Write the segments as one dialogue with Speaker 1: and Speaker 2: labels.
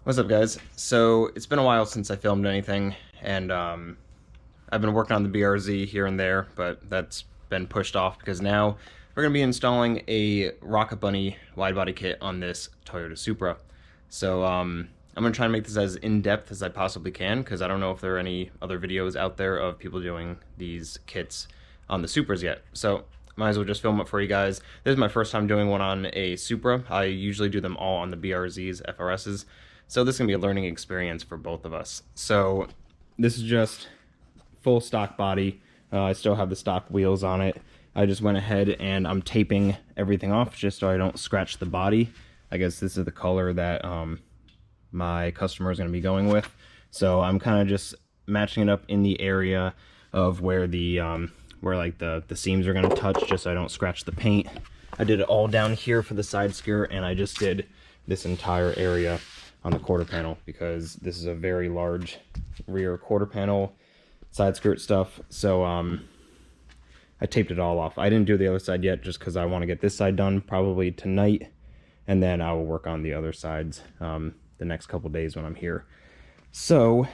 Speaker 1: What's up, guys? So it's been a while since I filmed anything, and I've been working on the BRZ here and there, but that's been pushed off because now we're going to be installing a Rocketbunny widebody kit on this Toyota Supra. So I'm going to try and make this as in-depth as I possibly can, because I don't know if there are any other videos out there of people doing these kits on the Supras yet. So might as well just film it for you guys. This is my first time doing one on a Supra. I usually do them all on the BRZs, FRSs. So this is going to be a learning experience for both of us. So this is just full stock body. I still have the stock wheels on it. I just went ahead and I'm taping everything off just so I don't scratch the body. I guess this is the color that my customer is going to be going with. So I'm kind of just matching it up in the area of where the seams are going to touch, just so I don't scratch the paint. I did it all down here for the side skirt, and I just did this entire area on the quarter panel because this is a very large rear quarter panel side skirt stuff. So I taped it all off. I didn't do the other side yet just because I want to get this side done probably tonight, and then I will work on the other sides the next couple days when I'm here. So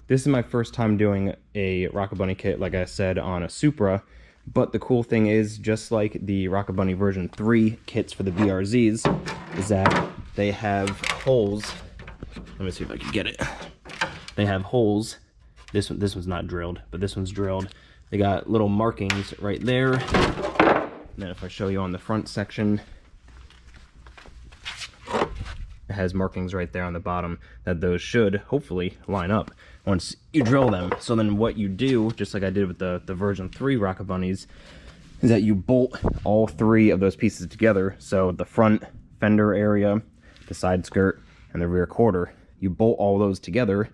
Speaker 1: this is my first time doing a Rocketbunny kit, like I said, on a Supra. But the cool thing is, just like the Rocketbunny version 3 kits for the BRZs, is that they have holes. Let me see if I can get it. They have holes. This one's not drilled, but this one's drilled. They got little markings right there. And then if I show you on the front section, it has markings right there on the bottom that those should hopefully line up once you drill them. So then what you do, just like I did with the version 3 Rocketbunnies, is that you bolt all 3 of those pieces together. So the front fender area, the side skirt, and the rear quarter, you bolt all those together,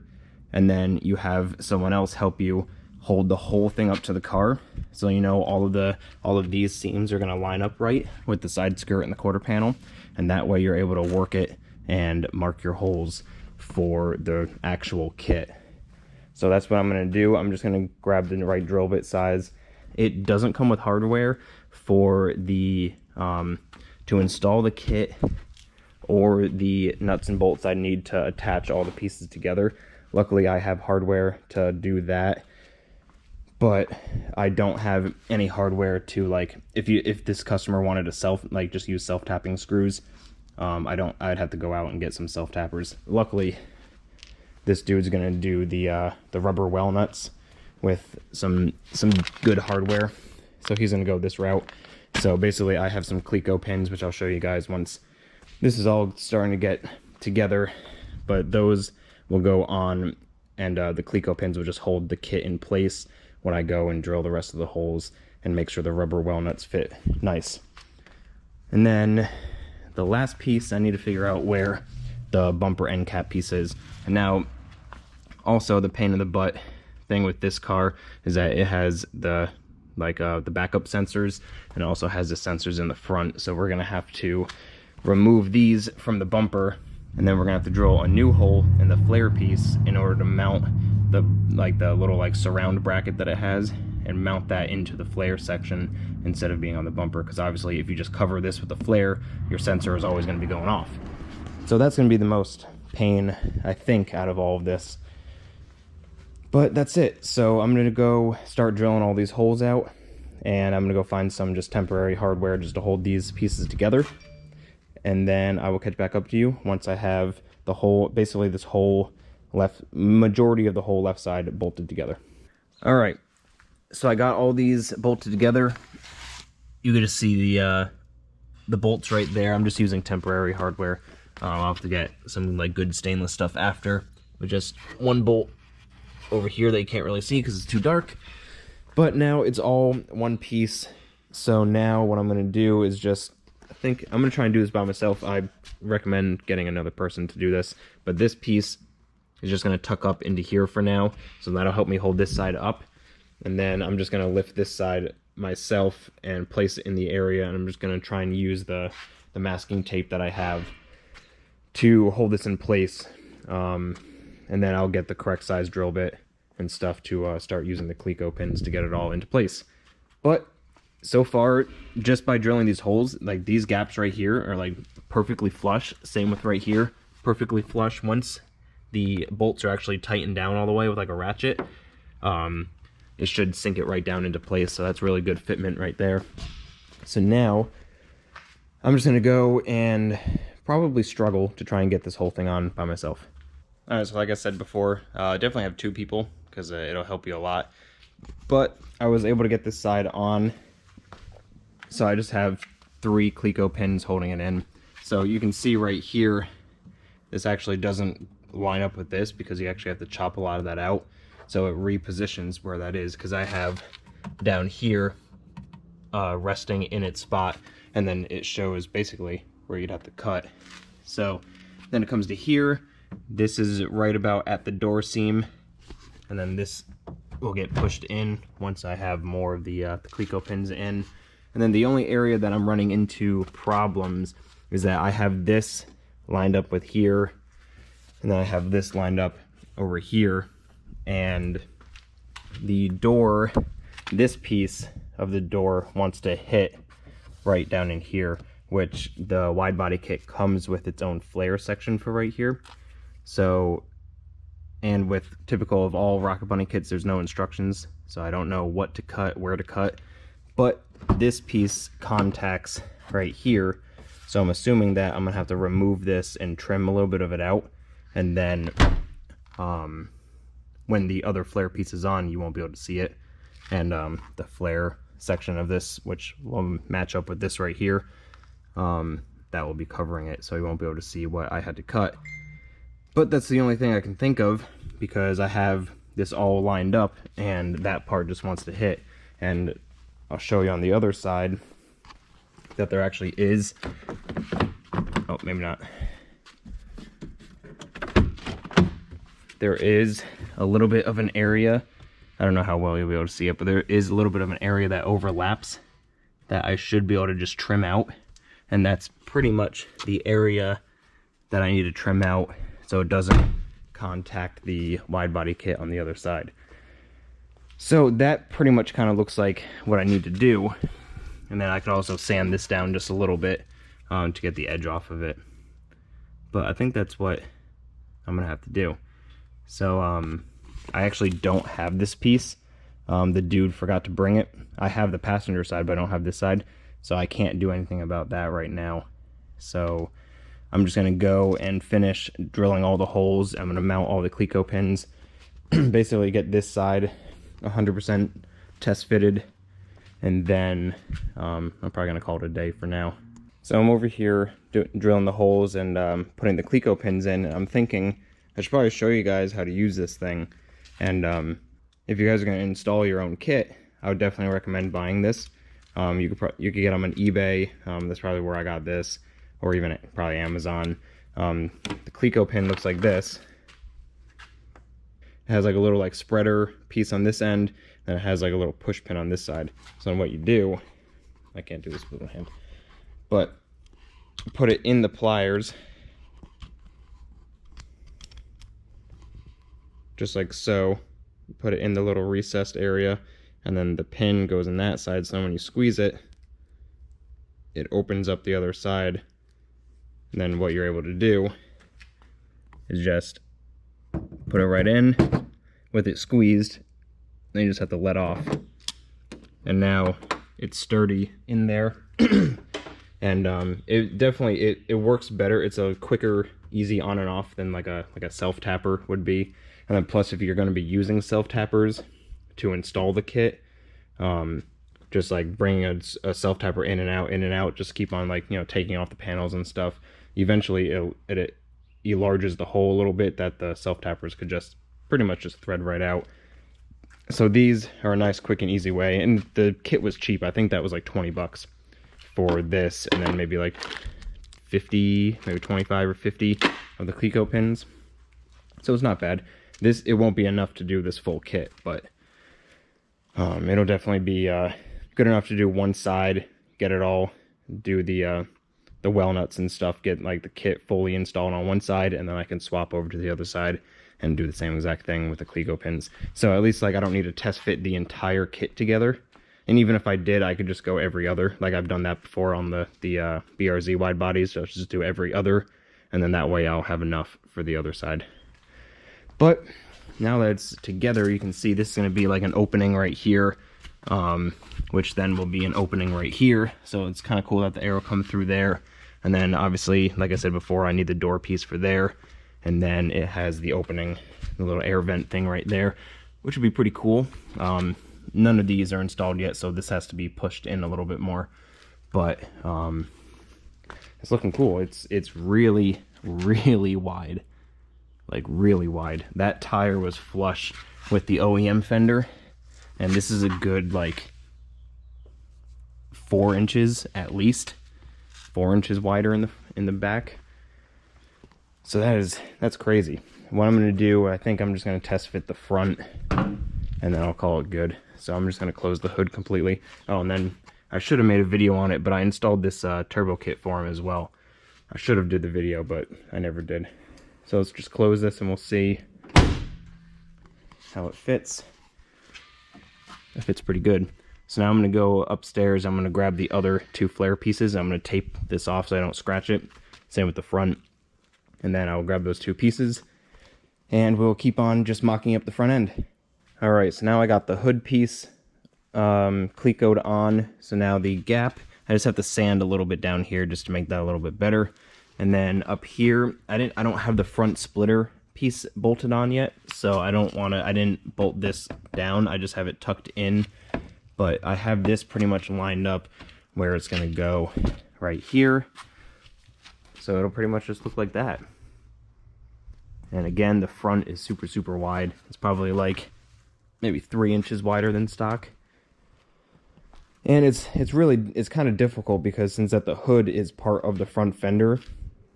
Speaker 1: and then you have someone else help you hold the whole thing up to the car, so you know all of these seams are going to line up right with the side skirt and the quarter panel, and that way you're able to work it and mark your holes for the actual kit. So that's what I'm going to do. I'm just going to grab the right drill bit size. It doesn't come with hardware for the to install the kit or the nuts and bolts I need to attach all the pieces together. Luckily I have hardware to do that, but I don't have any hardware to, like, if this customer wanted to just use self-tapping screws, I'd have to go out and get some self-tappers. Luckily this dude's gonna do the rubber well nuts with some good hardware, so he's gonna go this route. So basically I have some cleco pins, which I'll show you guys once this is all starting to get together, but those will go on, and the cleco pins will just hold the kit in place when I go and drill the rest of the holes and make sure the rubber well nuts fit nice. And then the last piece, I need to figure out where the bumper end cap piece is. And now also the pain in the butt thing with this car is that it has the backup sensors, and it also has the sensors in the front. So we're gonna have to remove these from the bumper, and then we're gonna have to drill a new hole in the flare piece in order to mount the little surround bracket that it has, and mount that into the flare section instead of being on the bumper, because obviously if you just cover this with the flare, your sensor is always going to be going off. So that's going to be the most pain, I think, out of all of this. But that's it. So I'm going to go start drilling all these holes out, and I'm going to go find some just temporary hardware just to hold these pieces together, and then I will catch back up to you once I have the whole, basically this whole majority of the whole left side bolted together. All right, so I got all these bolted together. You get to see the bolts right there. I'm just using temporary hardware. I'll have to get some good stainless stuff after, with just one bolt over here that you can't really see because it's too dark. But now it's all one piece. So now what I'm gonna do is just, I think I'm gonna try and do this by myself. I recommend getting another person to do this, but this piece is just going to tuck up into here for now, so that'll help me hold this side up. And then I'm just going to lift this side myself and place it in the area, and I'm just going to try and use the masking tape that I have to hold this in place, and then I'll get the correct size drill bit and stuff to start using the cleco pins to get it all into place. But so far, just by drilling these holes, these gaps right here are perfectly flush. Same with right here. perfectly flush. Once the bolts are actually tightened down all the way with like a ratchet, it should sink it right down into place. So that's really good fitment right there. So now I'm just gonna go and probably struggle to try and get this whole thing on by myself. All right, so like I said before, definitely have 2 people because it'll help you a lot. But I was able to get this side on, so I just have 3 cleco pins holding it in. So you can see right here, this actually doesn't line up with this because you actually have to chop a lot of that out. So it repositions where that is, because I have down here resting in its spot, and then it shows basically where you'd have to cut. So then it comes to here. This is right about at the door seam, and then this will get pushed in once I have more of the cleco pins in. And then the only area that I'm running into problems is that I have this lined up with here, and then I have this lined up over here, and the door, this piece of the door wants to hit right down in here, which the wide body kit comes with its own flare section for right here. So, and with typical of all Rocketbunny kits, there's no instructions, so I don't know what to cut, where to cut, but this piece contacts right here, so I'm assuming that I'm gonna have to remove this and trim a little bit of it out, and then when the other flare piece is on, you won't be able to see it, and the flare section of this, which will match up with this right here, that will be covering it, so you won't be able to see what I had to cut. But that's the only thing I can think of, because I have this all lined up and that part just wants to hit. And I'll show you on the other side that there actually is, oh, maybe not. There is a little bit of an area, I don't know how well you'll be able to see it, but there is a little bit of an area that overlaps that I should be able to just trim out. And that's pretty much the area that I need to trim out, so it doesn't contact the wide body kit on the other side. So that pretty much kind of looks like what I need to do. And then I could also sand this down just a little bit to get the edge off of it. But I think that's what I'm gonna have to do. So I actually don't have this piece. The dude forgot to bring it. I have the passenger side, but I don't have this side, so I can't do anything about that right now. So I'm just gonna go and finish drilling all the holes. I'm gonna mount all the cleco pins, basically get this side 100% test fitted, and then I'm probably gonna call it a day for now. So I'm over here drilling the holes and putting the cleco pins in, and I'm thinking I should probably show you guys how to use this thing. And if you guys are gonna install your own kit, I would definitely recommend buying this. You could get them on eBay. That's probably where I got this, or even probably Amazon. The cleco pin looks like this. It has like a little like spreader piece on this end, and it has like a little push pin on this side. So then what you do, I can't do this with one hand, but put it in the pliers, just like so. Put it in the little recessed area, and then the pin goes in that side, so when you squeeze it, it opens up the other side. And then what you're able to do is just put it right in with it squeezed, then you just have to let off. And now it's sturdy in there. And it definitely, it works better. It's a quicker, easy on and off than like a self-tapper would be. And then plus, if you're going to be using self-tappers to install the kit, just like bringing a self-tapper in and out, just keep on like, you know, taking off the panels and stuff. Eventually it enlarges the hole a little bit that the self-tappers could just pretty much just thread right out. So these are a nice, quick, and easy way. And the kit was cheap. I think that was like 20 bucks for this, and then maybe like 50, maybe 25 or 50 of the cleco pins. So it's not bad. It won't be enough to do this full kit, but it'll definitely be good enough to do one side, get it all, do the well nuts and stuff, get like the kit fully installed on one side, and then I can swap over to the other side and do the same exact thing with the cleco pins. So at least like I don't need to test fit the entire kit together. And even if I did, I could just go every other, like I've done that before on the BRZ wide bodies. So just do every other, and then that way I'll have enough for the other side. But now that it's together, you can see this is going to be like an opening right here, which then will be an opening right here. So it's kind of cool that the arrow comes through there. And then obviously, like I said before, I need the door piece for there. And then it has the opening, the little air vent thing right there, which would be pretty cool. None of these are installed yet, so this has to be pushed in a little bit more. But it's looking cool. It's really, really wide. Like really wide. That tire was flush with the OEM fender, and this is a good like 4 inches at least, 4 inches wider in the back. So that's crazy. What I'm gonna do, I think I'm just gonna test fit the front, and then I'll call it good. So I'm just gonna close the hood completely. Oh, and then I should have made a video on it, but I installed this turbo kit for him as well. I should have did the video, but I never did. So let's just close this and we'll see how it fits. It fits pretty good. So now I'm going to go upstairs. I'm going to grab the other 2 flare pieces. I'm going to tape this off so I don't scratch it. Same with the front. And then I'll grab those 2 pieces and we'll keep on just mocking up the front end. All right, so now I got the hood piece clecoed on. So now the gap, I just have to sand a little bit down here just to make that a little bit better. And then up here, I don't have the front splitter piece bolted on yet, so I didn't bolt this down. I just have it tucked in, but I have this pretty much lined up where it's gonna go right here. So it'll pretty much just look like that. And again, the front is super, super wide. It's probably like maybe 3 inches wider than stock. And it's kind of difficult because since that the hood is part of the front fender,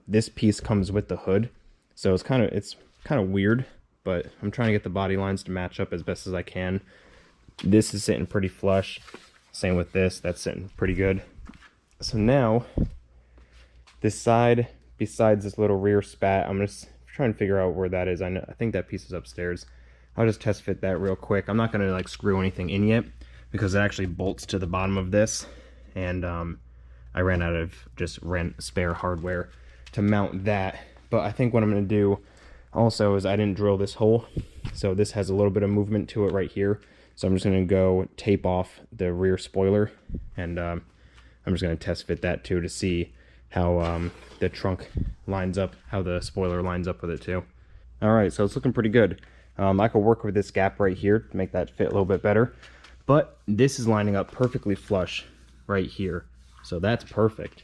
Speaker 1: this piece comes with the hood. So it's kind of weird, but I'm trying to get the body lines to match up as best as I can. This is sitting pretty flush. Same with this, that's sitting pretty good. So now, this side, besides this little rear spat, I'm just trying to figure out where that is. I think that piece is upstairs. I'll just test fit that real quick. I'm not gonna like screw anything in yet because it actually bolts to the bottom of this. And I ran out of just spare hardware to mount that. But I think what I'm going to do also is I didn't drill this hole, so this has a little bit of movement to it right here. So I'm just going to go tape off the rear spoiler, and I'm just going to test fit that too to see how the trunk lines up, how the spoiler lines up with it too. All right, so it's looking pretty good. I could work with this gap right here to make that fit a little bit better, but this is lining up perfectly flush right here, so that's perfect.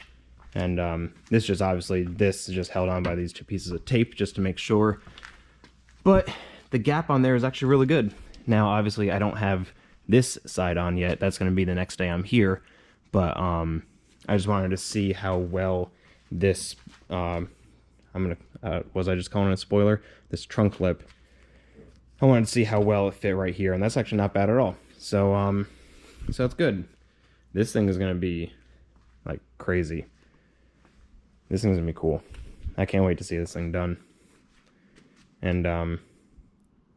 Speaker 1: And this is just held on by these 2 pieces of tape just to make sure. But the gap on there is actually really good. Now, obviously, I don't have this side on yet. That's going to be the next day I'm here. But I just wanted to see how well this, was I just calling it a spoiler? This trunk lip. I wanted to see how well it fit right here. And that's actually not bad at all. So, so it's good. This thing is going to be like crazy. This thing's gonna be cool. I can't wait to see this thing done. And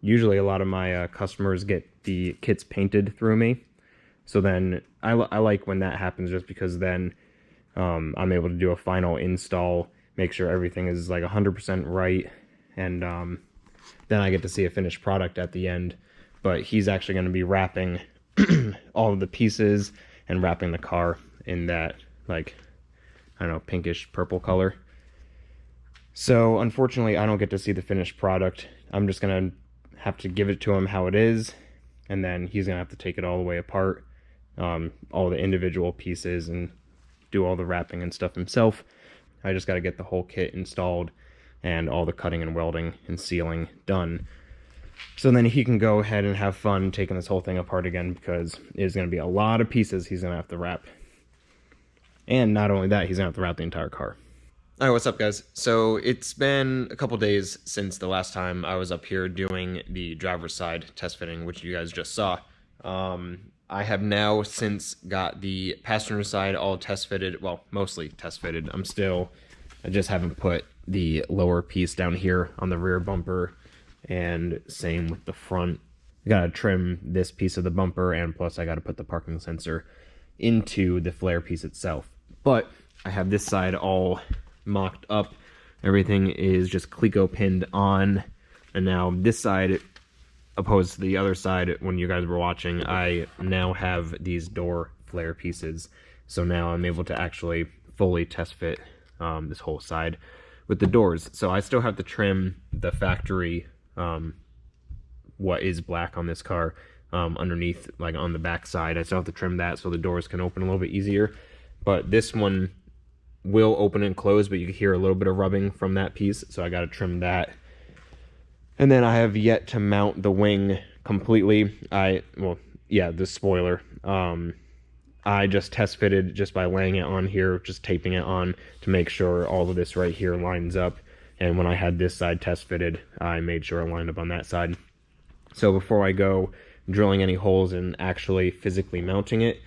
Speaker 1: usually a lot of my customers get the kits painted through me. So then I like when that happens just because then I'm able to do a final install, make sure everything is like 100% right. And then I get to see a finished product at the end. But he's actually gonna be wrapping all of the pieces and wrapping the car in that like, I don't know, pinkish purple color. So unfortunately I don't get to see the finished product. I'm just gonna have to give it to him how it is, and then he's gonna have to take it all the way apart, all the individual pieces, and do all the wrapping and stuff himself. I just got to get the whole kit installed and all the cutting and welding and sealing done, so then he can go ahead and have fun taking this whole thing apart again, because it's going to be a lot of pieces he's going to have to wrap. And not only that, he's going to have to wrap the entire car. Alright, what's up guys? So it's been a couple days since the last time I was up here doing the driver's side test fitting, which you guys just saw. I have now since got the passenger side all test fitted, well, mostly test fitted. I just haven't put the lower piece down here on the rear bumper, and same with the front. I gotta trim this piece of the bumper, and plus I gotta put the parking sensor into the flare piece itself. But I have this side all mocked up Everything is just cleco pinned on. And now this side, opposed to the other side when you guys were watching, I now have these door flare pieces. So now I'm able to actually fully test fit this whole side with the doors. So I still have to trim the factory, what is black on this car, underneath, like on the back side. I still have to trim that so the doors can open a little bit easier. But this one will open and close, but you can hear a little bit of rubbing from that piece, so I got to trim that. And then I have yet to mount the wing completely. The spoiler. I just test fitted just by laying it on here, just taping it on to make sure all of this right here lines up. And when I had this side test fitted, I made sure it lined up on that side. So before I go drilling any holes and actually physically mounting it,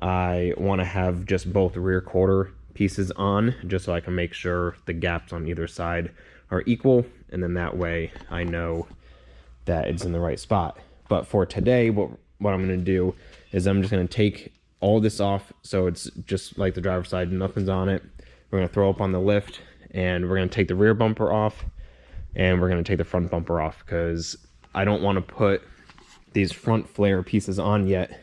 Speaker 1: I want to have just both rear quarter pieces on, just so I can make sure the gaps on either side are equal, and then that way I know that it's in the right spot. But for today, what I'm going to do is I'm just going to take all this off, so it's just like the driver's side, nothing's on it. We're going to throw up on the lift, and we're going to take the rear bumper off, and we're going to take the front bumper off, because I don't want to put these front flare pieces on yet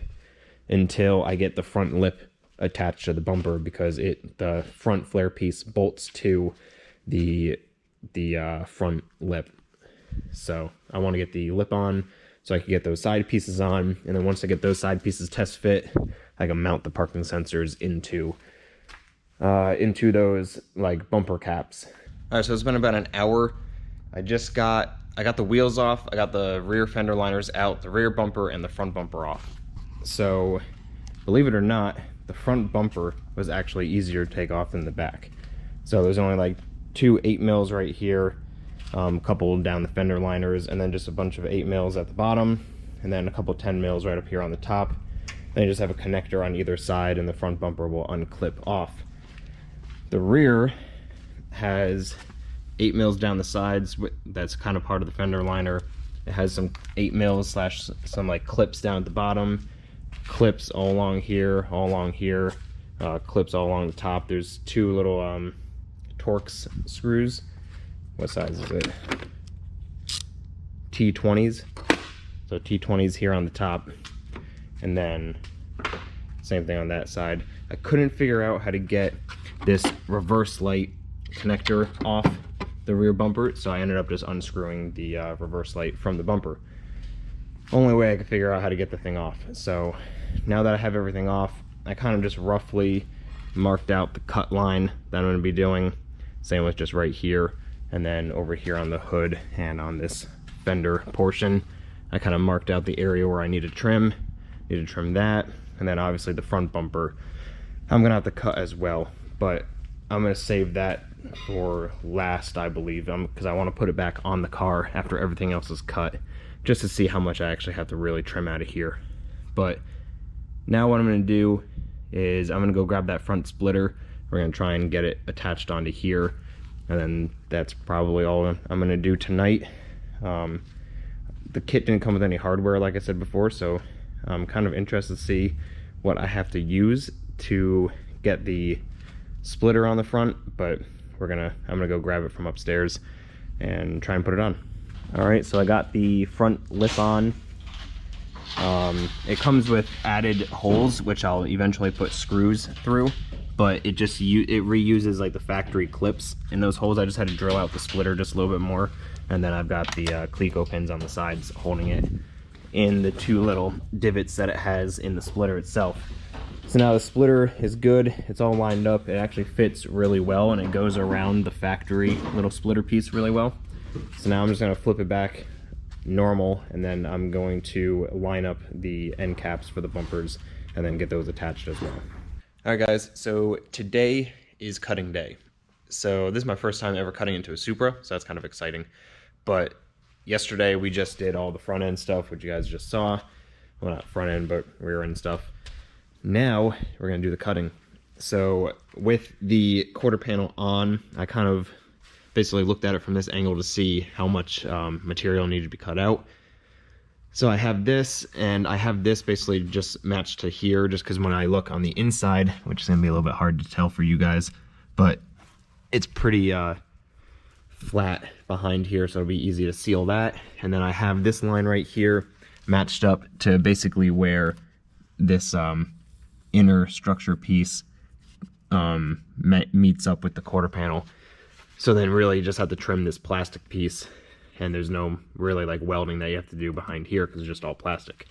Speaker 1: until I get the front lip attached to the bumper, because the front flare piece bolts to the front lip. So I want to get the lip on so I can get those side pieces on, and then once I get those side pieces test fit, I can mount the parking sensors into those like bumper caps. All right, so it's been about an hour. I got the wheels off, I got the rear fender liners out, the rear bumper and the front bumper off. So believe it or not, the front bumper was actually easier to take off than the back. So there's only like 2 8mm right here, a couple down the fender liners, and then just a bunch of 8mm at the bottom, and then a couple 10mm right up here on the top. Then you just have a connector on either side, and the front bumper will unclip off. The rear has 8mm down the sides. That's kind of part of the fender liner. It has some 8mm / some like clips down at the bottom, clips all along here, clips all along the top. There's 2 little Torx screws. What size is it? T20s. So T20s here on the top, and then same thing on that side. I couldn't figure out how to get this reverse light connector off the rear bumper, so I ended up just unscrewing the reverse light from the bumper. Only way I could figure out how to get the thing off. So now that I have everything off, I kind of just roughly marked out the cut line that I'm going to be doing. Same with just right here, and then over here on the hood and on this fender portion, I kind of marked out the area where I need to trim that, and then obviously the front bumper I'm gonna have to cut as well, but I'm gonna save that for last, I believe, because I want to put it back on the car after everything else is cut, just to see how much I actually have to really trim out of here. But now what I'm going to do is I'm going to go grab that front splitter. We're going to try and get it attached onto here, and then that's probably all I'm going to do tonight. The kit didn't come with any hardware, like I said before, so I'm kind of interested to see what I have to use to get the splitter on the front, but I'm gonna go grab it from upstairs and try and put it on. All right, so I got the front lip on. It comes with added holes, which I'll eventually put screws through, but it reuses like the factory clips in those holes. I just had to drill out the splitter just a little bit more, and then I've got the cleco pins on the sides holding it in the 2 little divots that it has in the splitter itself. So now the splitter is good, it's all lined up, it actually fits really well, and it goes around the factory little splitter piece really well. So now I'm just going to flip it back normal, and then I'm going to line up the end caps for the bumpers and then get those attached as well. Alright guys, so today is cutting day. So this is my first time ever cutting into a Supra, so that's kind of exciting. But yesterday we just did all the front end stuff, which you guys just saw. Well, not front end, but rear end stuff. Now we're going to do the cutting. So with the quarter panel on, I kind of basically looked at it from this angle to see how much material needed to be cut out. So I have this, and I have this basically just matched to here, just because when I look on the inside, which is going to be a little bit hard to tell for you guys, but it's pretty flat behind here, so it'll be easy to seal that. And then I have this line right here matched up to basically where this inner structure piece meets up with the quarter panel. So then really you just have to trim this plastic piece, and there's no really like welding that you have to do behind here because it's just all plastic.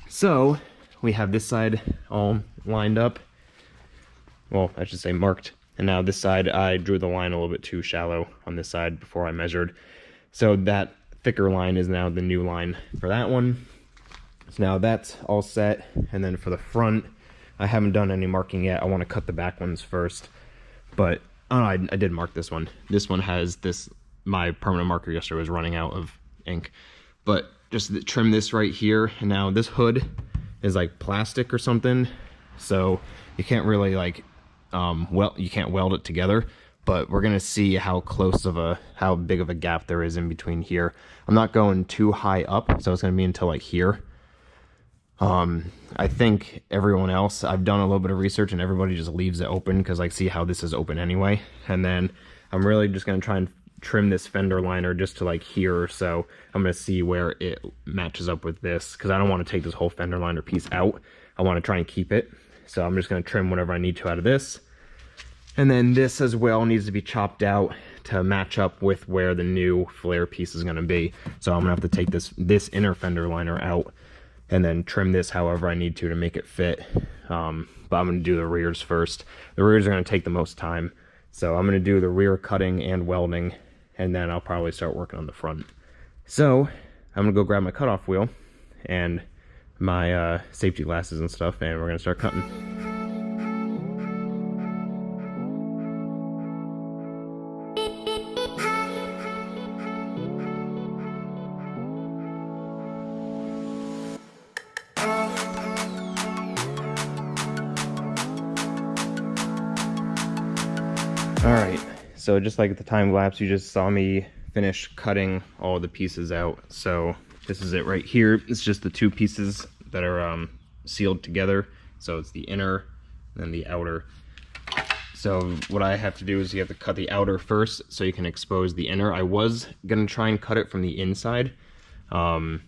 Speaker 1: So we have this side all lined up, well, I should say marked. And now this side, I drew the line a little bit too shallow on this side before I measured. So that thicker line is now the new line for that one. So now that's all set. And then for the front, I haven't done any marking yet. I want to cut the back ones first. But, oh no, I did mark this one. This one has this, my permanent marker yesterday was running out of ink. But just trim this right here. And now this hood is like plastic or something. So you can't really like, you can't weld it together, but we're gonna see how big of a gap there is in between here. I'm not going too high up, so it's gonna be until like here. I think everyone else, I've done a little bit of research and everybody just leaves it open because like see how this is open anyway. And then I'm really just gonna try and trim this fender liner just to like here or so. I'm gonna see where it matches up with this because I don't want to take this whole fender liner piece out. I want to try and keep it. So I'm just going to trim whatever I need to out of this. And then this as well needs to be chopped out to match up with where the new flare piece is going to be. So I'm going to have to take this inner fender liner out and then trim this however I need to make it fit. But I'm going to do the rears first. The rears are going to take the most time. So I'm going to do the rear cutting and welding, and then I'll probably start working on the front. So I'm going to go grab my cutoff wheel and my safety glasses and stuff, and we're gonna start cutting. Alright, so just like the time lapse, you just saw me finish cutting all the pieces out. So this is it right here. It's just the two pieces that are sealed together. So it's the inner and then the outer. So what I have to do is you have to cut the outer first so you can expose the inner. I was gonna try and cut it from the inside, but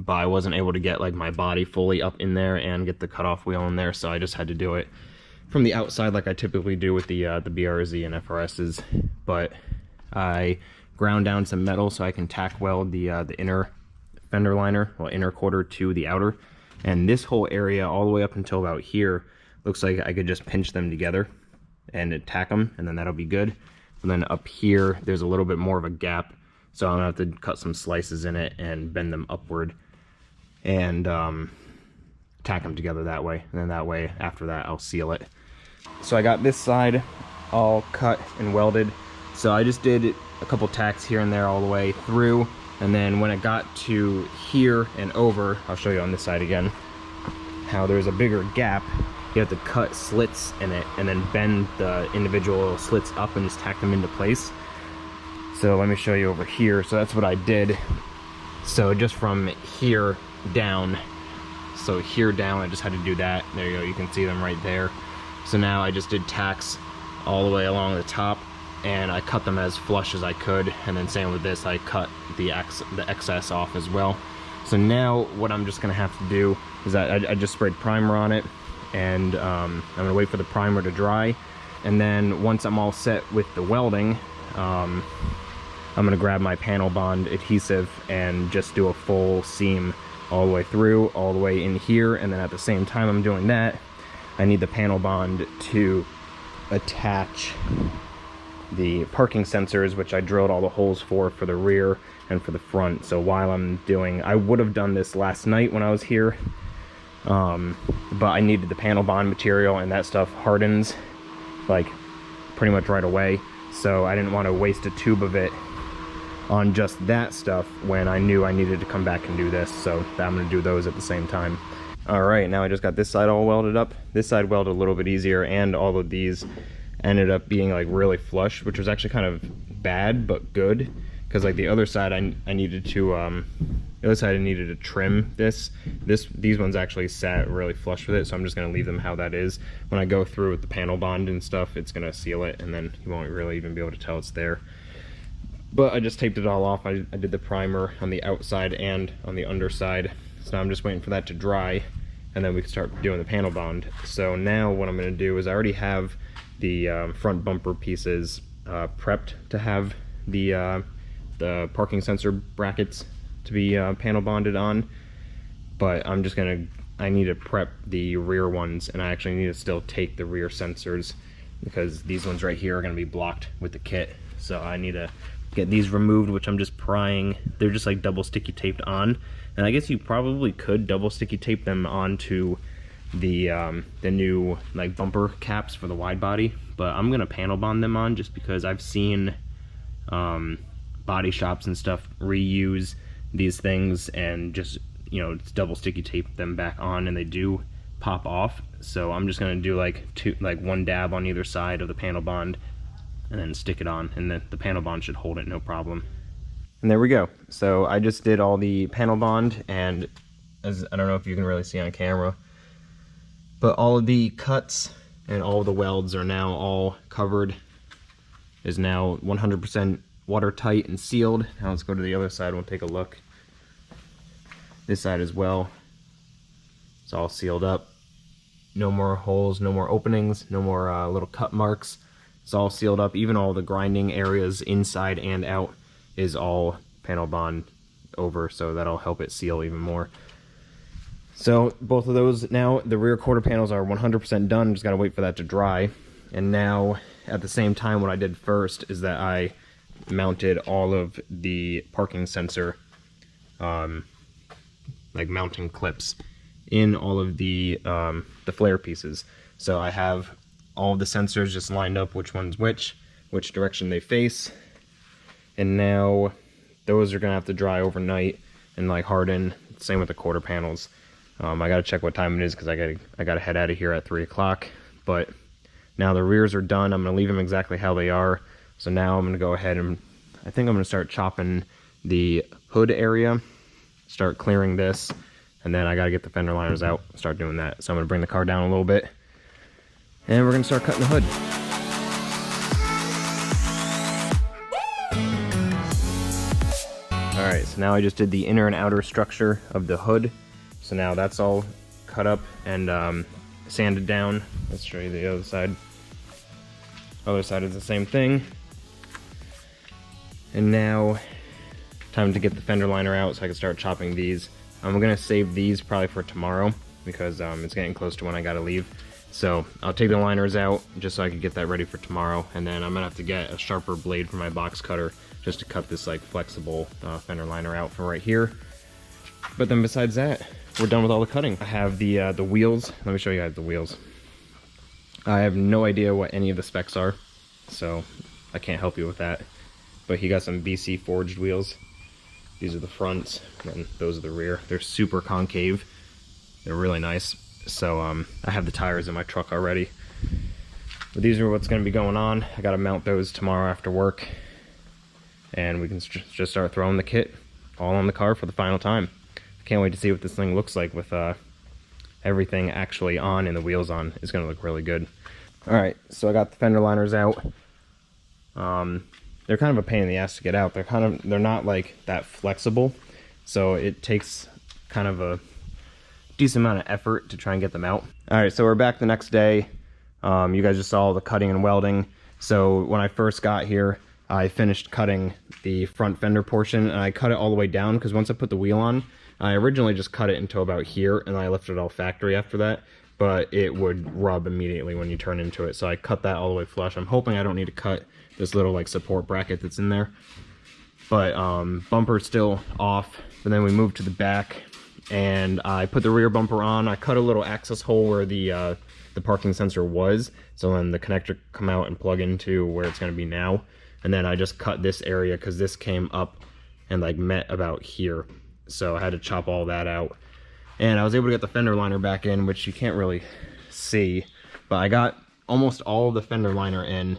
Speaker 1: I wasn't able to get like my body fully up in there and get the cutoff wheel in there, so I just had to do it from the outside like I typically do with the BRZ and FRSs. But I ground down some metal so I can tack weld the inner fender liner, well, inner quarter to the outer. And this whole area all the way up until about here looks like I could just pinch them together and tack them, and then that'll be good. And then up here there's a little bit more of a gap, so I'm gonna have to cut some slices in it and bend them upward and tack them together that way. And then that way after that I'll seal it. So I got this side all cut and welded. So I just did a couple tacks here and there all the way through, and then when it got to here and over, I'll show you on this side again how there's a bigger gap. You have to cut slits in it and then bend the individual slits up and just tack them into place. So let me show you over here. So that's what I did. So just from here down, so here down, I just had to do that. There you go, you can see them right there. So now I just did tacks all the way along the top, and I cut them as flush as I could. And then same with this, I cut the excess off as well. So now what I'm just gonna have to do is I just sprayed primer on it, and I'm gonna wait for the primer to dry. And then once I'm all set with the welding, I'm gonna grab my panel bond adhesive and just do a full seam all the way through, all the way in here. And then at the same time I'm doing that, I need the panel bond to attach the parking sensors, which I drilled all the holes for the rear and for the front. So while I'm doing, I would have done this last night when I was here, but I needed the panel bond material, and that stuff hardens like pretty much right away. So I didn't want to waste a tube of it on just that stuff when I knew I needed to come back and do this. So I'm going to do those at the same time. All right, now I just got this side all welded up. This side welded a little bit easier, and all of these ended up being like really flush, which was actually kind of bad but good, because like the other side I needed to trim these ones actually sat really flush with it. So I'm just going to leave them how that is. When I go through with the panel bond and stuff, it's going to seal it, and then you won't really even be able to tell it's there. But I just taped it all off. I did the primer on the outside and on the underside. So now I'm just waiting for that to dry, and then we can start doing the panel bond. So now what I'm going to do is I already have the front bumper pieces prepped to have the parking sensor brackets to be panel bonded on. But I'm just going to, I need to prep the rear ones, and I actually need to still take the rear sensors because these ones right here are going to be blocked with the kit. So I need to get these removed, which I'm just prying. They're just like double sticky taped on, and I guess you probably could double sticky tape them onto the new like bumper caps for the wide body, but I'm gonna panel bond them on just because I've seen body shops and stuff reuse these things and just, you know, double sticky tape them back on, and they do pop off. So I'm just gonna do like one dab on either side of the panel bond and then stick it on, and then the panel bond should hold it no problem. And there we go. So I just did all the panel bond, and as I don't know if you can really see on camera, but all of the cuts and all of the welds are now all covered, is now 100% watertight and sealed. Now let's go to the other side, we'll take a look. This side as well, it's all sealed up. No more holes, no more openings, no more little cut marks. It's all sealed up. Even all the grinding areas inside and out is all panel bond over, so that'll help it seal even more. So both of those, now the rear quarter panels are 100% done. Just gotta wait for that to dry. And now at the same time, what I did first is that I mounted all of the parking sensor like mounting clips in all of the flare pieces. So I have all of the sensors just lined up, which one's which direction they face, and now those are gonna have to dry overnight and like harden. Same with the quarter panels. I gotta check what time it is because I gotta head out of here at 3 o'clock. But now the rears are done. I'm gonna leave them exactly how they are. So now I'm gonna go ahead and I think I'm gonna start chopping the hood area, start clearing this, and then I gotta get the fender liners out, start doing that. So I'm gonna bring the car down a little bit, and we're gonna start cutting the hood. Alright, so now I just did the inner and outer structure of the hood. So now that's all cut up and sanded down. Let's show you the other side. Other side is the same thing. And now, time to get the fender liner out so I can start chopping these. I'm gonna save these probably for tomorrow because it's getting close to when I gotta leave. So I'll take the liners out just so I can get that ready for tomorrow, and then I'm gonna have to get a sharper blade for my box cutter just to cut this like flexible fender liner out from right here. But then besides that, we're done with all the cutting. I have the wheels. Let me show you guys the wheels. I have no idea what any of the specs are, so I can't help you with that. But he got some BC forged wheels. These are the fronts, and those are the rear. They're super concave. They're really nice. So I have the tires in my truck already. But these are what's going to be going on. I got to mount those tomorrow after work, and we can just start throwing the kit all on the car for the final time. I can't wait to see what this thing looks like with everything actually on and the wheels on. It's going to look really good. All right, so I got the fender liners out. They're kind of a pain in the ass to get out. They're not like that flexible, so it takes kind of a decent amount of effort to try and get them out. All right, so we're back the next day. You guys just saw all the cutting and welding. So when I first got here, I finished cutting the front fender portion, and I cut it all the way down because once I put the wheel on, I originally just cut it until about here, and I left it all factory after that, but it would rub immediately when you turn into it. So I cut that all the way flush. I'm hoping I don't need to cut this little like support bracket that's in there. But bumper's still off, but then we moved to the back, and I put the rear bumper on. I cut a little access hole where the parking sensor was, so then the connector come out and plug into where it's going to be now. And then I just cut this area because this came up and like met about here, so I had to chop all that out. And I was able to get the fender liner back in, which you can't really see, but I got almost all of the fender liner in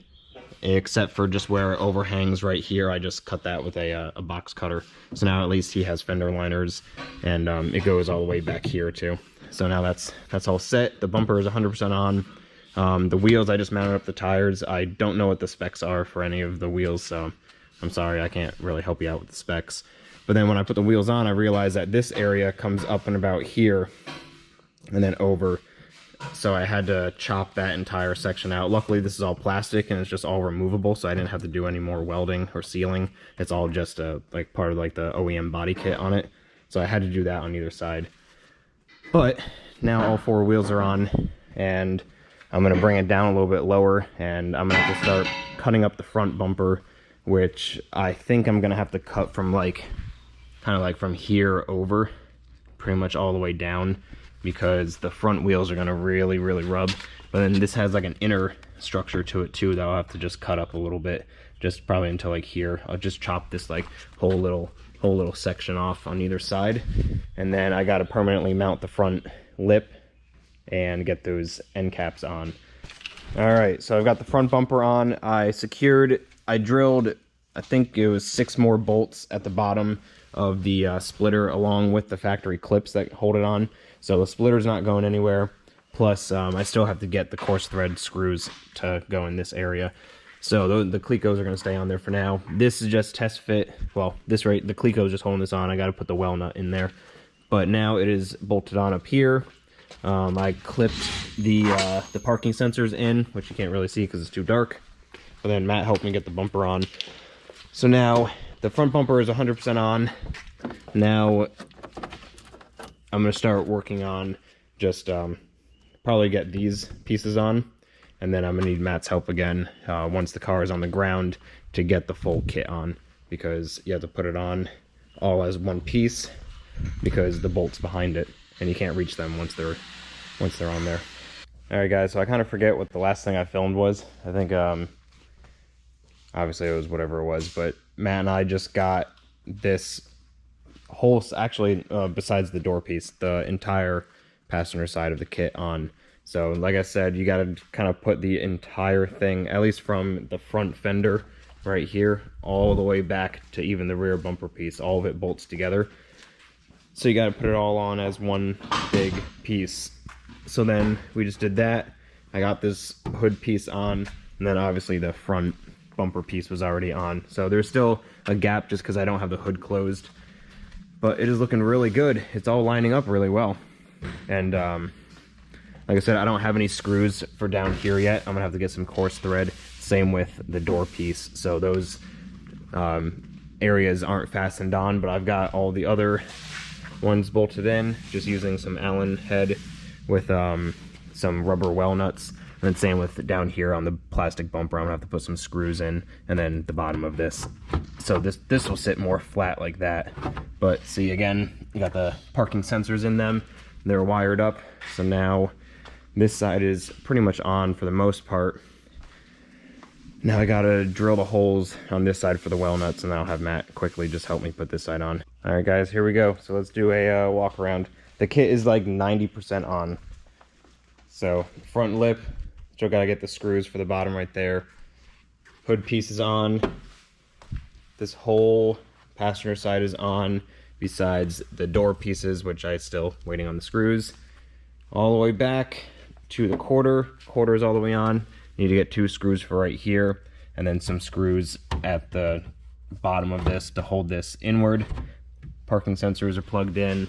Speaker 1: except for just where it overhangs right here. I just cut that with a box cutter. So now at least he has fender liners, and it goes all the way back here too. So now that's all set. The bumper is 100% on. The wheels, I just mounted up the tires. I don't know what the specs are for any of the wheels, so I'm sorry, I can't really help you out with the specs. But then when I put the wheels on, I realized that this area comes up and about here and then over. So I had to chop that entire section out. Luckily, this is all plastic and it's just all removable, so I didn't have to do any more welding or sealing. It's all just like part of like the OEM body kit on it. So I had to do that on either side. But now all 4 wheels are on, and I'm gonna bring it down a little bit lower, and I'm gonna have to start cutting up the front bumper, which I think I'm gonna have to cut from like, kind of like from here over, pretty much all the way down, because the front wheels are gonna really rub. But then this has like an inner structure to it too that I'll have to just cut up a little bit, just probably until like here. I'll just chop this like whole little section off on either side, and then I got to permanently mount the front lip and get those end caps on. All right, so I've got the front bumper on. I drilled, I think it was 6 more bolts at the bottom of the splitter, along with the factory clips that hold it on. So the splitter's not going anywhere. Plus, I still have to get the coarse thread screws to go in this area. So the clecos are going to stay on there for now. This is just test fit. Well, the cleco is just holding this on. I got to put the well nut in there. But now it is bolted on up here. I clipped the parking sensors in, which you can't really see because it's too dark. But then Matt helped me get the bumper on. So now the front bumper is 100% on. Now I'm going to start working on just probably get these pieces on. And then I'm going to need Matt's help again once the car is on the ground to get the full kit on, because you have to put it on all as one piece because the bolt's behind it and you can't reach them once they're on there. All right, guys, so I kind of forget what the last thing I filmed was. I think obviously it was whatever it was, but Matt and I just got this whole, actually besides the door piece, the entire passenger side of the kit on. So like I said, you got to kind of put the entire thing, at least from the front fender right here, all the way back to even the rear bumper piece. All of it bolts together. So you got to put it all on as one big piece. So then we just did that. I got this hood piece on, and then obviously the front bumper piece was already on. So there's still a gap just because I don't have the hood closed. But it is looking really good. It's all lining up really well. And like I said, I don't have any screws for down here yet. I'm gonna have to get some coarse thread. Same with the door piece. So those areas aren't fastened on, but I've got all the other ones bolted in, just using some Allen head with some rubber well nuts. And then same with down here on the plastic bumper, I'm gonna have to put some screws in, and then the bottom of this. So this will sit more flat like that. But see, again, you got the parking sensors in them. They're wired up. So now this side is pretty much on for the most part. Now I gotta drill the holes on this side for the well nuts, and I'll have Matt quickly just help me put this side on. All right, guys, here we go. So let's do a walk around. The kit is like 90% on. So front lip, still gotta get the screws for the bottom right there. Hood piece is on. This whole passenger side is on, besides the door pieces, which I still waiting on the screws. All the way back to the quarter is all the way on. Need to get 2 screws for right here, and then some screws at the bottom of this to hold this inward. Parking sensors are plugged in.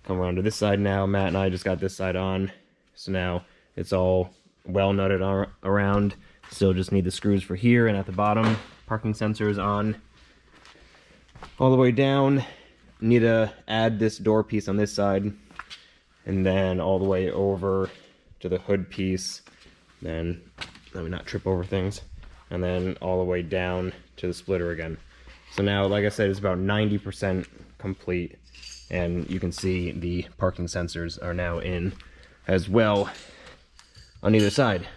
Speaker 1: Come around to this side now. Matt and I just got this side on. So now it's all well nutted around. Still just need the screws for here and at the bottom. Parking sensors on. All the way down. Need to add this door piece on this side. And then all the way over to the hood piece. Then, let me not trip over things. And then all the way down to the splitter again. So now, like I said, it's about 90% complete. And you can see the parking sensors are now in as well on either side.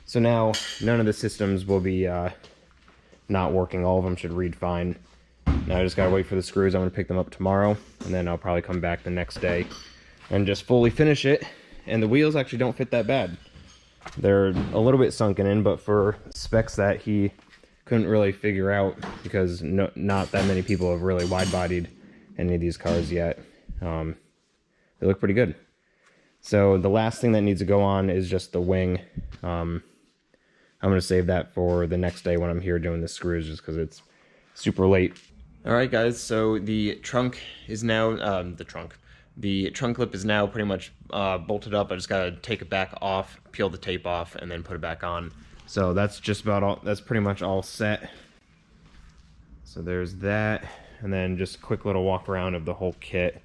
Speaker 1: So now, none of the systems will be not working. All of them should read fine. Now I just gotta wait for the screws. I'm gonna pick them up tomorrow, and then I'll probably come back the next day and just fully finish it. And the wheels actually don't fit that bad. They're a little bit sunken in, but for specs that he couldn't really figure out, because not that many people have really wide-bodied any of these cars yet, they look pretty good. So the last thing that needs to go on is just the wing. I'm going to save that for the next day when I'm here doing the screws, just because it's super late. Alright guys, so the trunk is now, the trunk clip is now pretty much bolted up. I just got to take it back off, peel the tape off, and then put it back on. So that's just about all, that's pretty much all set. So there's that, and then just a quick little walk around of the whole kit.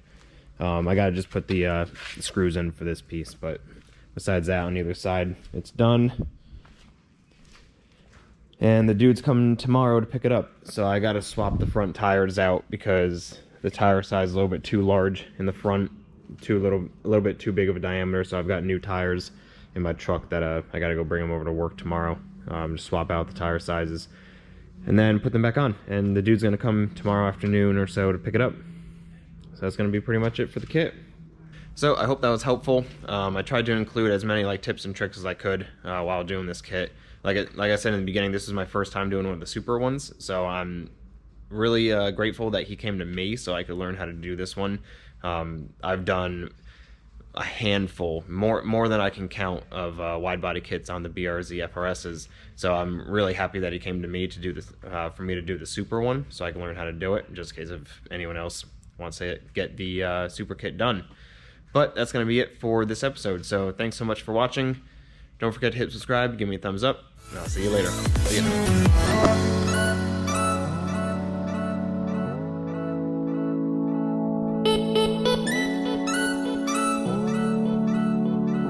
Speaker 1: I got to just put the screws in for this piece, but besides that, on either side, it's done. And the dude's coming tomorrow to pick it up. So I gotta swap the front tires out because the tire size is a little bit too large in the front, a little bit too big of a diameter. So I've got new tires in my truck that I gotta go bring them over to work tomorrow. Just swap out the tire sizes and then put them back on. And the dude's gonna come tomorrow afternoon or so to pick it up. So that's gonna be pretty much it for the kit. So I hope that was helpful. I tried to include as many like tips and tricks as I could while doing this kit. Like I said in the beginning, this is my first time doing one of the Supra ones, so I'm really grateful that he came to me so I could learn how to do this one. I've done a handful, more than I can count, of wide body kits on the BRZ FRSs, so I'm really happy that he came to me to do this, for me to do the Supra one, so I can learn how to do it, just in case if anyone else wants to get the Supra kit done. But that's going to be it for this episode, so thanks so much for watching. Don't forget to hit subscribe, give me a thumbs up, and I'll see you later. See ya.